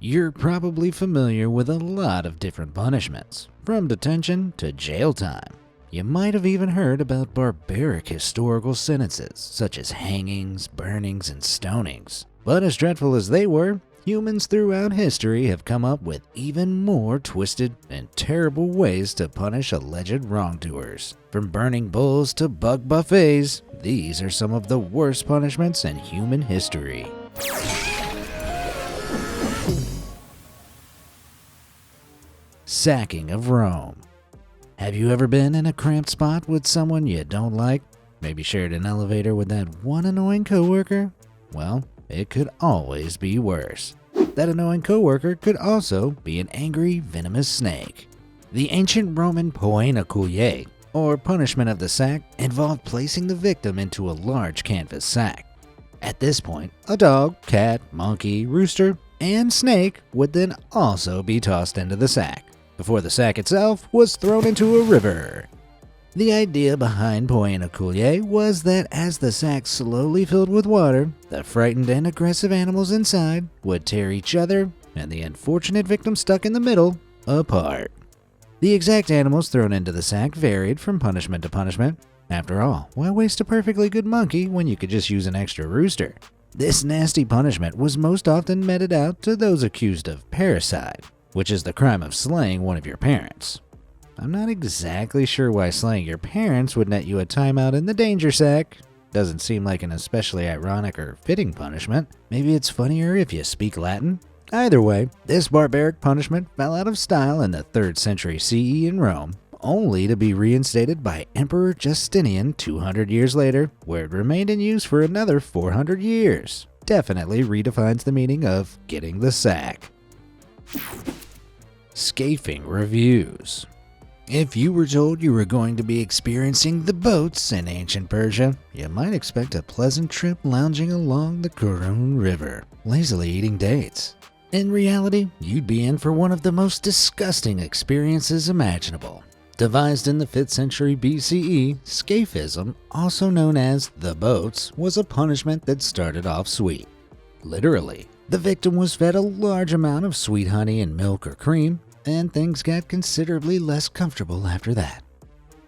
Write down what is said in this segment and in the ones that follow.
You're probably familiar with a lot of different punishments, from detention to jail time. You might have even heard about barbaric historical sentences, such as hangings, burnings, and stonings. But as dreadful as they were, humans throughout history have come up with even more twisted and terrible ways to punish alleged wrongdoers. From burning bulls to bug buffets, these are some of the worst punishments in human history. Sacking of Rome. Have you ever been in a cramped spot with someone you don't like? Maybe shared an elevator with that one annoying coworker? Well, it could always be worse. That annoying coworker could also be an angry, venomous snake. The ancient Roman poena culiae, or punishment of the sack, involved placing the victim into a large canvas sack. At this point, a dog, cat, monkey, rooster, and snake would then also be tossed into the sack, before the sack itself was thrown into a river. The idea behind poena culiae was that as the sack slowly filled with water, the frightened and aggressive animals inside would tear each other, and the unfortunate victim stuck in the middle, apart. The exact animals thrown into the sack varied from punishment to punishment. After all, why waste a perfectly good monkey when you could just use an extra rooster? This nasty punishment was most often meted out to those accused of parricide, which is the crime of slaying one of your parents. I'm not exactly sure why slaying your parents would net you a timeout in the danger sack. Doesn't seem like an especially ironic or fitting punishment. Maybe it's funnier if you speak Latin? Either way, this barbaric punishment fell out of style in the 3rd century CE in Rome, only to be reinstated by Emperor Justinian 200 years later, where it remained in use for another 400 years. Definitely redefines the meaning of getting the sack. Scafing reviews. If you were told you were going to be experiencing the boats in ancient Persia, you might expect a pleasant trip lounging along the Karun River, lazily eating dates. In reality, you'd be in for one of the most disgusting experiences imaginable. Devised in the 5th century BCE, scaphism, also known as the boats, was a punishment that started off sweet. Literally, the victim was fed a large amount of sweet honey and milk or cream, and things got considerably less comfortable after that.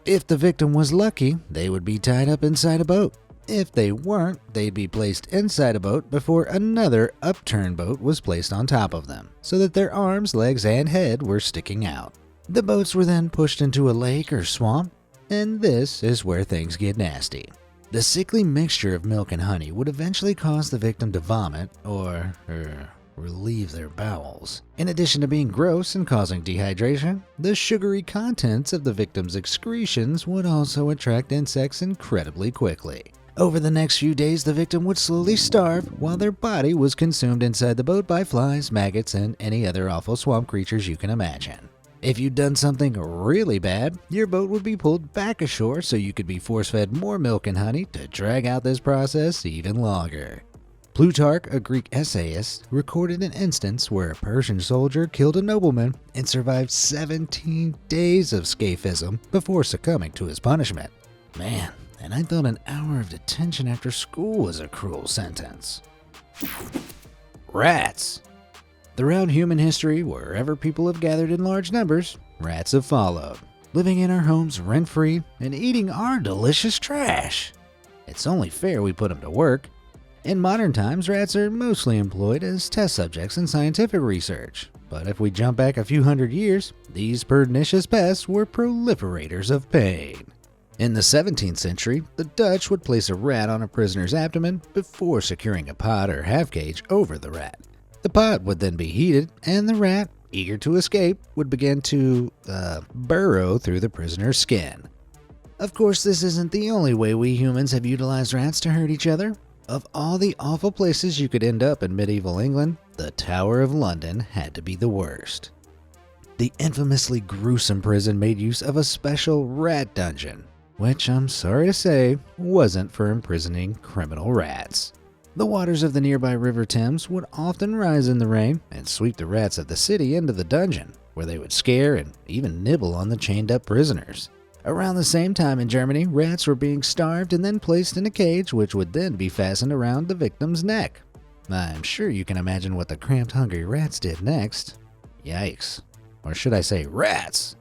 If the victim was lucky, they would be tied up inside a boat. If they weren't, they'd be placed inside a boat before another upturned boat was placed on top of them, so that their arms, legs, and head were sticking out. The boats were then pushed into a lake or swamp, and this is where things get nasty. The sickly mixture of milk and honey would eventually cause the victim to vomit or relieve their bowels. In addition to being gross and causing dehydration, the sugary contents of the victim's excretions would also attract insects incredibly quickly. Over the next few days, the victim would slowly starve while their body was consumed inside the boat by flies, maggots, and any other awful swamp creatures you can imagine. If you'd done something really bad, your boat would be pulled back ashore so you could be force-fed more milk and honey to drag out this process even longer. Plutarch, a Greek essayist, recorded an instance where a Persian soldier killed a nobleman and survived 17 days of scaphism before succumbing to his punishment. Man, and I thought an hour of detention after school was a cruel sentence. Rats. Throughout human history, wherever people have gathered in large numbers, rats have followed, living in our homes rent-free and eating our delicious trash. It's only fair we put them to work. In modern times, rats are mostly employed as test subjects in scientific research. But if we jump back a few hundred years, these pernicious pests were proliferators of pain. In the 17th century, the Dutch would place a rat on a prisoner's abdomen before securing a pot or half-cage over the rat. The pot would then be heated, and the rat, eager to escape, would begin to burrow through the prisoner's skin. Of course, this isn't the only way we humans have utilized rats to hurt each other. Of all the awful places you could end up in medieval England, the Tower of London had to be the worst. The infamously gruesome prison made use of a special rat dungeon, which I'm sorry to say wasn't for imprisoning criminal rats. The waters of the nearby River Thames would often rise in the rain and sweep the rats of the city into the dungeon, where they would scare and even nibble on the chained-up prisoners. Around the same time in Germany, rats were being starved and then placed in a cage which would then be fastened around the victim's neck. I'm sure you can imagine what the cramped, hungry rats did next. Yikes. Or should I say rats?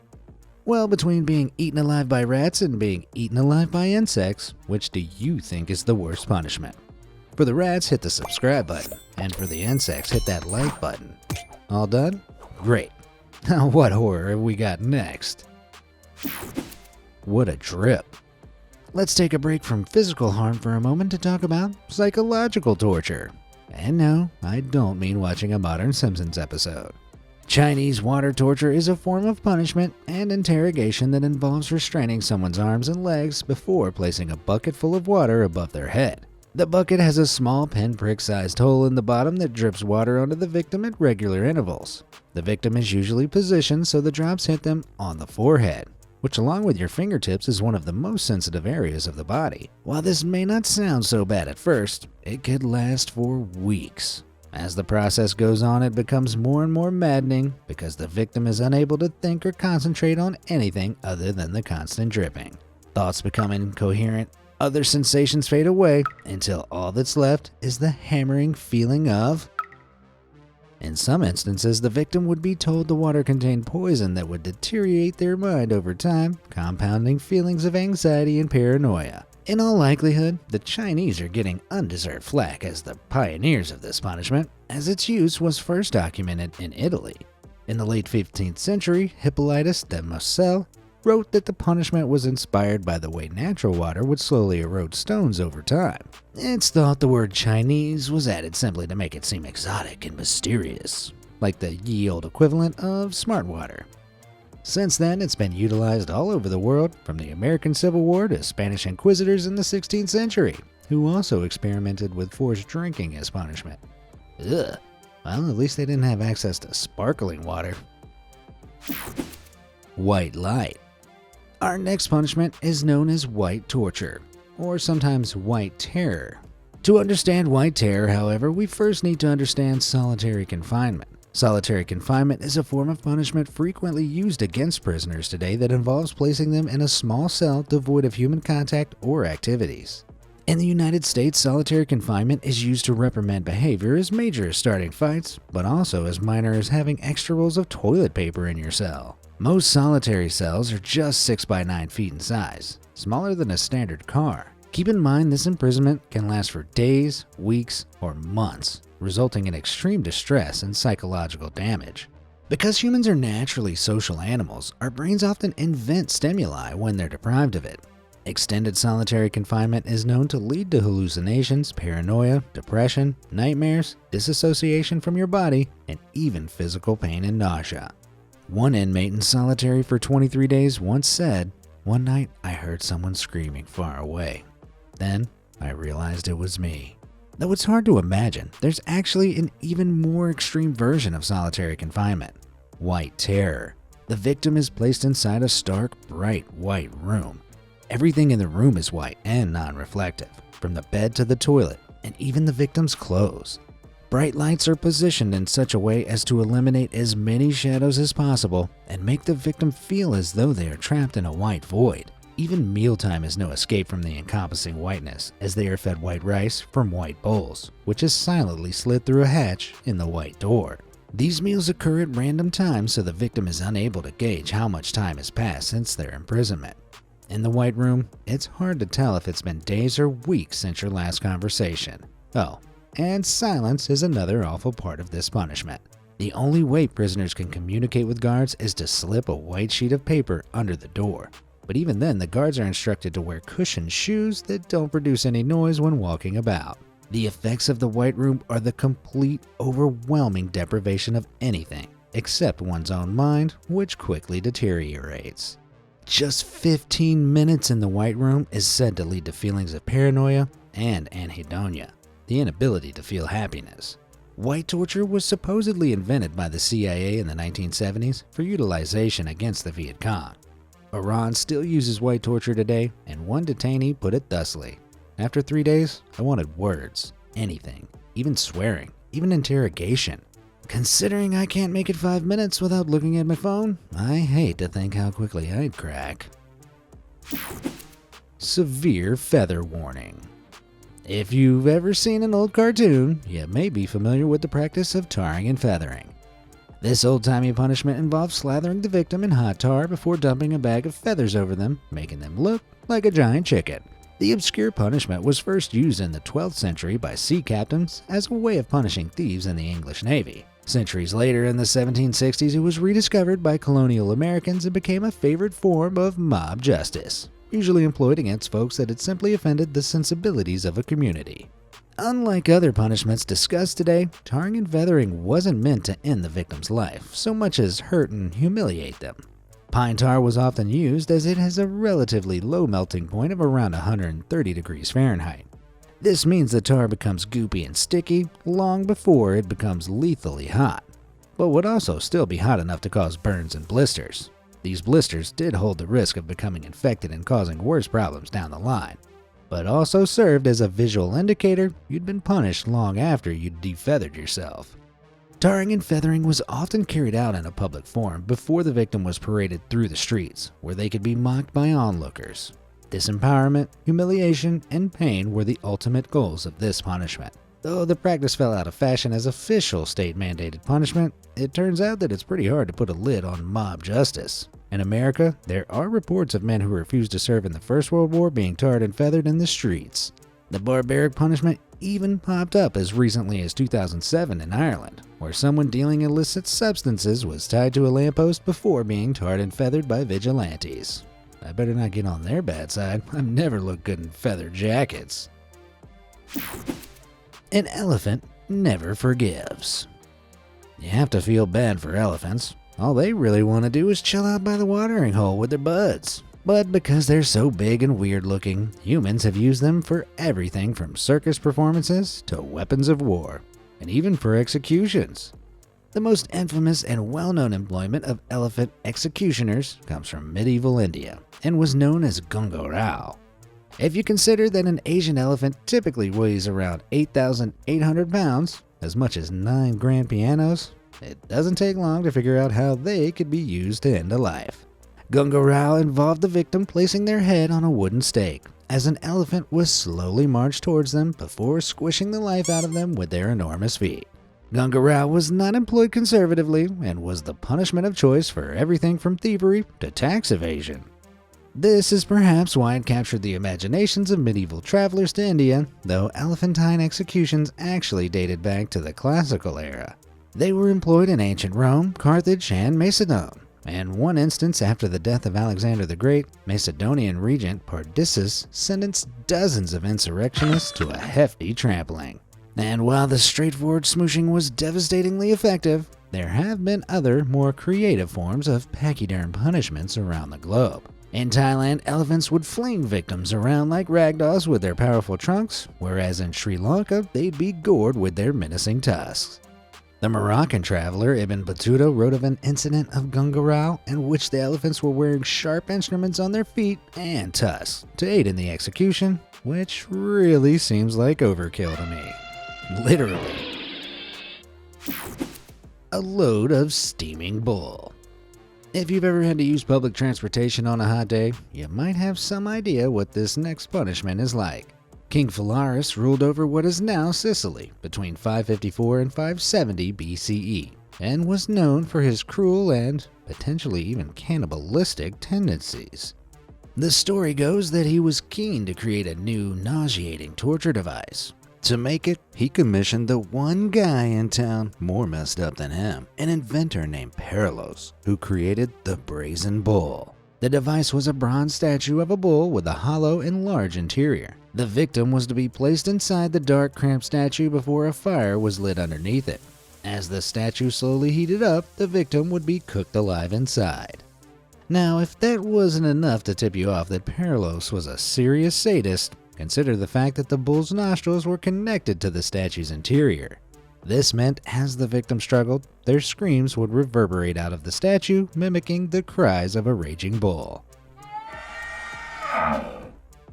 Well, between being eaten alive by rats and being eaten alive by insects, which do you think is the worst punishment? For the rats, hit the subscribe button, and for the insects, hit that like button. All done? Great. Now what horror have we got next? What a trip. Let's take a break from physical harm for a moment to talk about psychological torture. And no, I don't mean watching a modern Simpsons episode. Chinese water torture is a form of punishment and interrogation that involves restraining someone's arms and legs before placing a bucket full of water above their head. The bucket has a small pinprick-sized hole in the bottom that drips water onto the victim at regular intervals. The victim is usually positioned so the drops hit them on the forehead, which along with your fingertips is one of the most sensitive areas of the body. While this may not sound so bad at first, it could last for weeks. As the process goes on, it becomes more and more maddening because the victim is unable to think or concentrate on anything other than the constant dripping. Thoughts become incoherent, other sensations fade away until all that's left is the hammering feeling of... In some instances, the victim would be told the water contained poison that would deteriorate their mind over time, compounding feelings of anxiety and paranoia. In all likelihood, the Chinese are getting undeserved flack as the pioneers of this punishment, as its use was first documented in Italy. In the late 15th century, Hippolytus de Marcel wrote that the punishment was inspired by the way natural water would slowly erode stones over time. It's thought the word Chinese was added simply to make it seem exotic and mysterious, like the ye olde equivalent of smart water. Since then, it's been utilized all over the world, from the American Civil War to Spanish inquisitors in the 16th century, who also experimented with forced drinking as punishment. Ugh. Well, at least they didn't have access to sparkling water. White light. Our next punishment is known as white torture, or sometimes white terror. To understand white terror, however, we first need to understand solitary confinement. Solitary confinement is a form of punishment frequently used against prisoners today that involves placing them in a small cell devoid of human contact or activities. In the United States, solitary confinement is used to reprimand behavior as major as starting fights, but also as minor as having extra rolls of toilet paper in your cell. Most solitary cells are just 6 by 9 feet in size, smaller than a standard car. Keep in mind this imprisonment can last for days, weeks, or months, resulting in extreme distress and psychological damage. Because humans are naturally social animals, our brains often invent stimuli when they're deprived of it. Extended solitary confinement is known to lead to hallucinations, paranoia, depression, nightmares, disassociation from your body, and even physical pain and nausea. One inmate in solitary for 23 days once said, "One night I heard someone screaming far away. Then I realized it was me." Though it's hard to imagine, there's actually an even more extreme version of solitary confinement: white terror. The victim is placed inside a stark, bright white room. Everything in the room is white and non-reflective, from the bed to the toilet, and even the victim's clothes. Bright lights are positioned in such a way as to eliminate as many shadows as possible and make the victim feel as though they are trapped in a white void. Even mealtime is no escape from the encompassing whiteness, as they are fed white rice from white bowls, which is silently slid through a hatch in the white door. These meals occur at random times, so the victim is unable to gauge how much time has passed since their imprisonment. In the white room, it's hard to tell if it's been days or weeks since your last conversation. Oh, and silence is another awful part of this punishment. The only way prisoners can communicate with guards is to slip a white sheet of paper under the door. But even then, the guards are instructed to wear cushioned shoes that don't produce any noise when walking about. The effects of the white room are the complete, overwhelming deprivation of anything, except one's own mind, which quickly deteriorates. Just 15 minutes in the white room is said to lead to feelings of paranoia and anhedonia, the inability to feel happiness. White torture was supposedly invented by the CIA in the 1970s for utilization against the Viet Cong. Iran still uses white torture today, and one detainee put it thusly: "After 3 days, I wanted words, anything, even swearing, even interrogation. Considering I can't make it 5 minutes without looking at my phone, I hate to think how quickly I'd crack." Severe feather warning. If you've ever seen an old cartoon, you may be familiar with the practice of tarring and feathering. This old-timey punishment involves slathering the victim in hot tar before dumping a bag of feathers over them, making them look like a giant chicken. The obscure punishment was first used in the 12th century by sea captains as a way of punishing thieves in the English Navy. Centuries later, in the 1760s, it was rediscovered by colonial Americans and became a favorite form of mob justice, usually employed against folks that had simply offended the sensibilities of a community. Unlike other punishments discussed today, tarring and feathering wasn't meant to end the victim's life so much as hurt and humiliate them. Pine tar was often used as it has a relatively low melting point of around 130 degrees Fahrenheit. This means the tar becomes goopy and sticky long before it becomes lethally hot, but would also still be hot enough to cause burns and blisters. These blisters did hold the risk of becoming infected and causing worse problems down the line, but also served as a visual indicator you'd been punished long after you'd defeathered yourself. Tarring and feathering was often carried out in a public forum before the victim was paraded through the streets, where they could be mocked by onlookers. Disempowerment, humiliation, and pain were the ultimate goals of this punishment. Though the practice fell out of fashion as official state-mandated punishment, it turns out that it's pretty hard to put a lid on mob justice. In America, there are reports of men who refused to serve in the First World War being tarred and feathered in the streets. The barbaric punishment even popped up as recently as 2007 in Ireland, where someone dealing illicit substances was tied to a lamppost before being tarred and feathered by vigilantes. I better not get on their bad side. I've never looked good in feather jackets. An elephant never forgives. You have to feel bad for elephants. All they really want to do is chill out by the watering hole with their buds. But because they're so big and weird looking, humans have used them for everything from circus performances to weapons of war, and even for executions. The most infamous and well-known employment of elephant executioners comes from medieval India and was known as Gunga Rao. If you consider that an Asian elephant typically weighs around 8,800 pounds, as much as 9 grand pianos, it doesn't take long to figure out how they could be used to end a life. Gunga Rao involved the victim placing their head on a wooden stake, as an elephant was slowly marched towards them before squishing the life out of them with their enormous feet. Gunga Rao was not employed conservatively and was the punishment of choice for everything from thievery to tax evasion. This is perhaps why it captured the imaginations of medieval travelers to India, though elephantine executions actually dated back to the classical era. They were employed in ancient Rome, Carthage, and Macedon. And one instance after the death of Alexander the Great, Macedonian regent Perdiccas sentenced dozens of insurrectionists to a hefty trampling. And while the straightforward smooshing was devastatingly effective, there have been other, more creative forms of pachyderm punishments around the globe. In Thailand, elephants would fling victims around like ragdolls with their powerful trunks, whereas in Sri Lanka, they'd be gored with their menacing tusks. The Moroccan traveler Ibn Battuta wrote of an incident of Gunga Rao in which the elephants were wearing sharp instruments on their feet and tusks to aid in the execution, which really seems like overkill to me. Literally. A load of steaming bull. If you've ever had to use public transportation on a hot day, you might have some idea what this next punishment is like. King Phalaris ruled over what is now Sicily between 554 and 570 BCE, and was known for his cruel and potentially even cannibalistic tendencies. The story goes that he was keen to create a new nauseating torture device. To make it, he commissioned the one guy in town more messed up than him, an inventor named Perilos, who created the Brazen Bull. The device was a bronze statue of a bull with a hollow and large interior. The victim was to be placed inside the dark, cramped statue before a fire was lit underneath it. As the statue slowly heated up, the victim would be cooked alive inside. Now, if that wasn't enough to tip you off that Perilos was a serious sadist, consider the fact that the bull's nostrils were connected to the statue's interior. This meant as the victim struggled, their screams would reverberate out of the statue, mimicking the cries of a raging bull.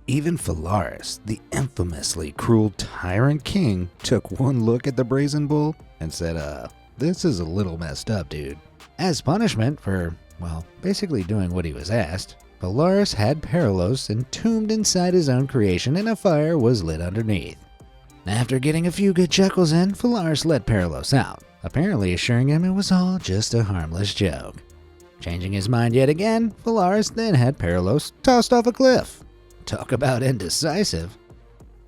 Even Phalaris, the infamously cruel tyrant king, took one look at the Brazen Bull and said, this is a little messed up, dude. As punishment for, basically doing what he was asked, Phalaris had Perilos entombed inside his own creation and a fire was lit underneath. After getting a few good chuckles in, Phalaris let Perilos out, apparently assuring him it was all just a harmless joke. Changing his mind yet again, Phalaris then had Perilos tossed off a cliff. Talk about indecisive.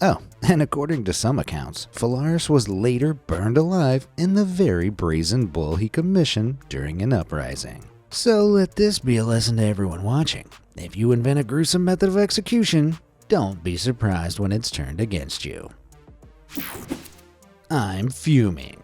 Oh, and according to some accounts, Phalaris was later burned alive in the very brazen bull he commissioned during an uprising. So let this be a lesson to everyone watching. If you invent a gruesome method of execution, don't be surprised when it's turned against you. I'm fuming.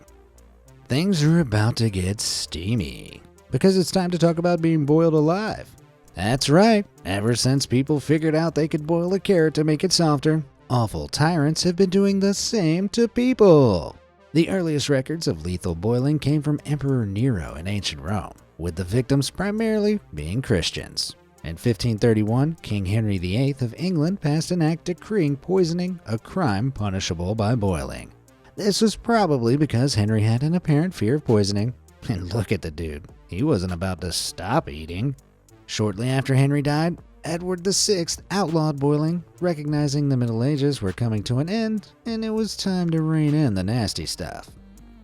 Things are about to get steamy, because it's time to talk about being boiled alive. That's right, ever since people figured out they could boil a carrot to make it softer, awful tyrants have been doing the same to people. The earliest records of lethal boiling came from Emperor Nero in ancient Rome, with the victims primarily being Christians. In 1531, King Henry VIII of England passed an act decreeing poisoning a crime punishable by boiling. This was probably because Henry had an apparent fear of poisoning. And look at the dude, he wasn't about to stop eating. Shortly after Henry died, Edward VI outlawed boiling, recognizing the Middle Ages were coming to an end and it was time to rein in the nasty stuff.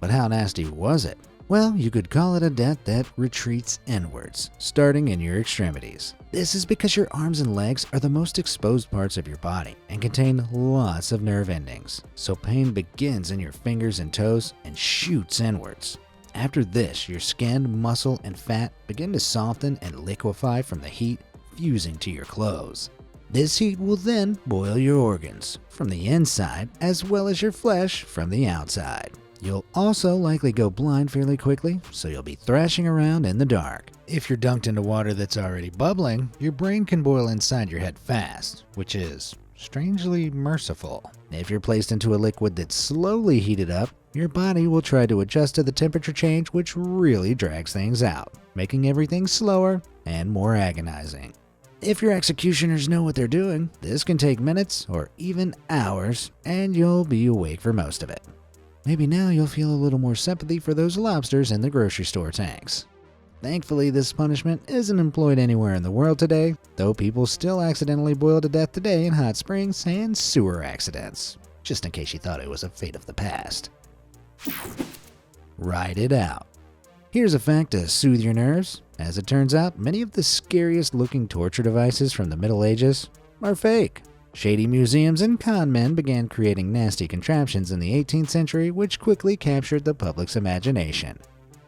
But how nasty was it? Well, you could call it a death that retreats inwards, starting in your extremities. This is because your arms and legs are the most exposed parts of your body and contain lots of nerve endings, so pain begins in your fingers and toes and shoots inwards. After this, your skin, muscle, and fat begin to soften and liquefy from the heat fusing to your clothes. This heat will then boil your organs from the inside as well as your flesh from the outside. You'll also likely go blind fairly quickly, so you'll be thrashing around in the dark. If you're dunked into water that's already bubbling, your brain can boil inside your head fast, which is strangely merciful. If you're placed into a liquid that's slowly heated up, your body will try to adjust to the temperature change, which really drags things out, making everything slower and more agonizing. If your executioners know what they're doing, this can take minutes or even hours, and you'll be awake for most of it. Maybe now you'll feel a little more sympathy for those lobsters in the grocery store tanks. Thankfully, this punishment isn't employed anywhere in the world today, though people still accidentally boil to death today in hot springs and sewer accidents, just in case you thought it was a fate of the past. Ride it out. Here's a fact to soothe your nerves. As it turns out, many of the scariest looking torture devices from the Middle Ages are fake. Shady museums and con men began creating nasty contraptions in the 18th century, which quickly captured the public's imagination.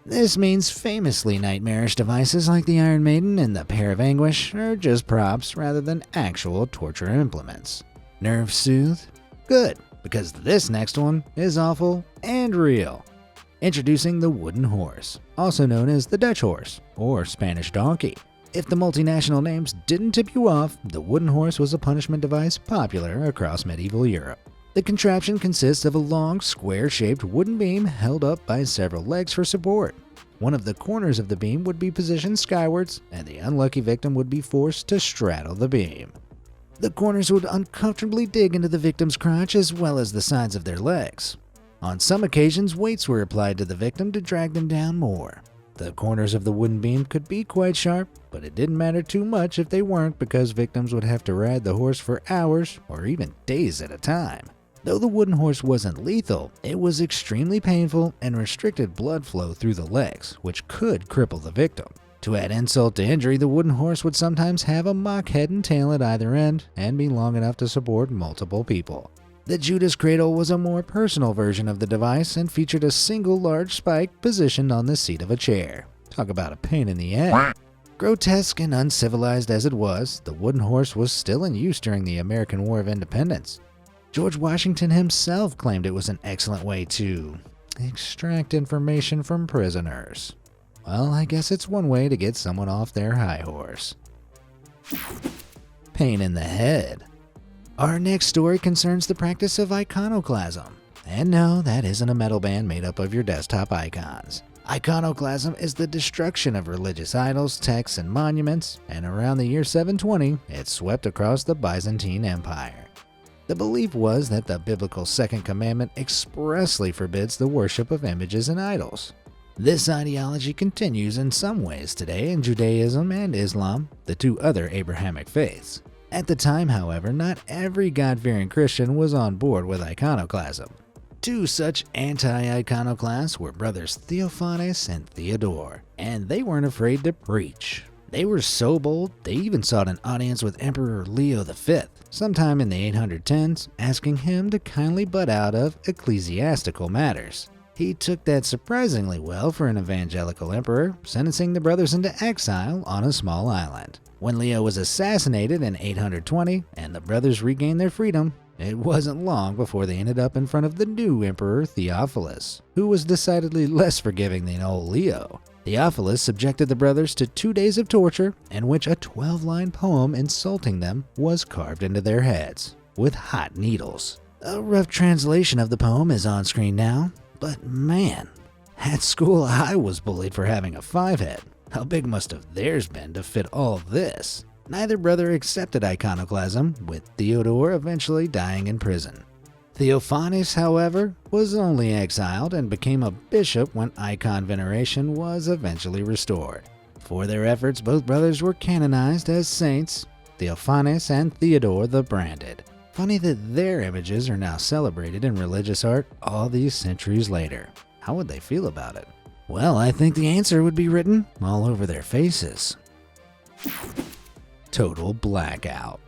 This means famously nightmarish devices like the Iron Maiden and the Pair of Anguish are just props rather than actual torture implements. Nerve soothed? Good, because this next one is awful and real. Introducing the wooden horse, also known as the Dutch horse or Spanish donkey. If the multinational names didn't tip you off, the wooden horse was a punishment device popular across medieval Europe. The contraption consists of a long, square-shaped wooden beam held up by several legs for support. One of the corners of the beam would be positioned skywards, and the unlucky victim would be forced to straddle the beam. The corners would uncomfortably dig into the victim's crotch as well as the sides of their legs. On some occasions, weights were applied to the victim to drag them down more. The corners of the wooden beam could be quite sharp, but it didn't matter too much if they weren't, because victims would have to ride the horse for hours or even days at a time. Though the wooden horse wasn't lethal, it was extremely painful and restricted blood flow through the legs, which could cripple the victim. To add insult to injury, the wooden horse would sometimes have a mock head and tail at either end and be long enough to support multiple people. The Judas cradle was a more personal version of the device and featured a single large spike positioned on the seat of a chair. Talk about a pain in the ass. Grotesque and uncivilized as it was, the wooden horse was still in use during the American War of Independence. George Washington himself claimed it was an excellent way to extract information from prisoners. Well, I guess it's one way to get someone off their high horse. Pain in the head. Our next story concerns the practice of iconoclasm. And no, that isn't a metal band made up of your desktop icons. Iconoclasm is the destruction of religious idols, texts, and monuments, and around the year 720, it swept across the Byzantine Empire. The belief was that the biblical second commandment expressly forbids the worship of images and idols. This ideology continues in some ways today in Judaism and Islam, the two other Abrahamic faiths. At the time, however, not every God-fearing Christian was on board with iconoclasm. Two such anti-iconoclasts were brothers Theophanes and Theodore, and they weren't afraid to preach. They were so bold, they even sought an audience with Emperor Leo V, sometime in the 810s, asking him to kindly butt out of ecclesiastical matters. He took that surprisingly well for an evangelical emperor, sentencing the brothers into exile on a small island. When Leo was assassinated in 820 and the brothers regained their freedom, it wasn't long before they ended up in front of the new emperor Theophilus, who was decidedly less forgiving than old Leo. Theophilus subjected the brothers to 2 days of torture, in which a 12-line poem insulting them was carved into their heads with hot needles. A rough translation of the poem is on screen now. But man, at school I was bullied for having a 5-head. How big must have theirs been to fit all of this? Neither brother accepted iconoclasm, with Theodore eventually dying in prison. Theophanes, however, was only exiled and became a bishop when icon veneration was eventually restored. For their efforts, both brothers were canonized as saints, Theophanes and Theodore the Branded. Funny that their images are now celebrated in religious art all these centuries later. How would they feel about it? Well, I think the answer would be written all over their faces. Total blackout.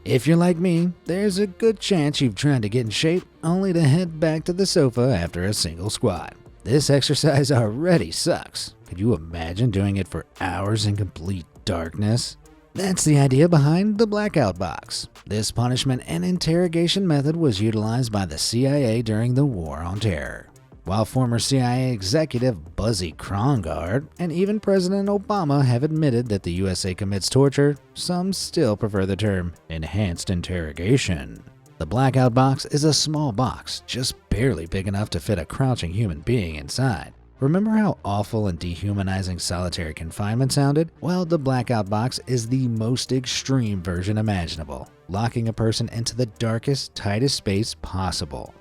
If you're like me, there's a good chance you've tried to get in shape only to head back to the sofa after a single squat. This exercise already sucks. Could you imagine doing it for hours in complete darkness? That's the idea behind the blackout box. This punishment and interrogation method was utilized by the CIA during the War on Terror. While former CIA executive Buzzy Krongard and even President Obama have admitted that the USA commits torture, some still prefer the term enhanced interrogation. The blackout box is a small box, just barely big enough to fit a crouching human being inside. Remember how awful and dehumanizing solitary confinement sounded? Well, the blackout box is the most extreme version imaginable, locking a person into the darkest, tightest space possible.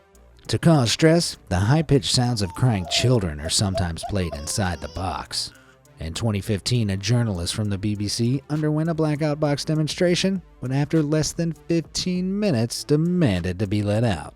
To cause stress, the high-pitched sounds of crying children are sometimes played inside the box. In 2015, a journalist from the BBC underwent a blackout box demonstration, but after less than 15 minutes demanded to be let out.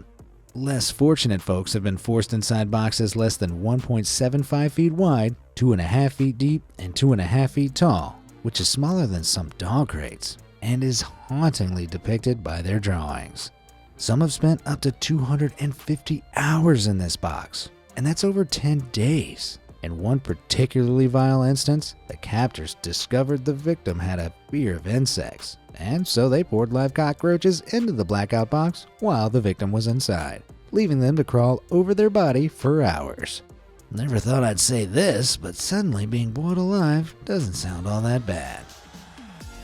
Less fortunate folks have been forced inside boxes less than 1.75 feet wide, 2.5 feet deep, and 2.5 feet tall, which is smaller than some dog crates, and is hauntingly depicted by their drawings. Some have spent up to 250 hours in this box, and that's over 10 days. In one particularly vile instance, the captors discovered the victim had a fear of insects, and so they poured live cockroaches into the blackout box while the victim was inside, leaving them to crawl over their body for hours. Never thought I'd say this, but suddenly being boiled alive doesn't sound all that bad.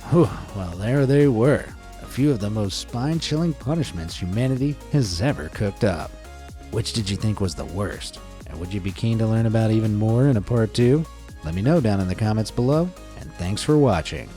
Whew, well, there they were, a few of the most spine-chilling punishments humanity has ever cooked up. Which did you think was the worst? And would you be keen to learn about even more in a part 2? Let me know down in the comments below, and thanks for watching.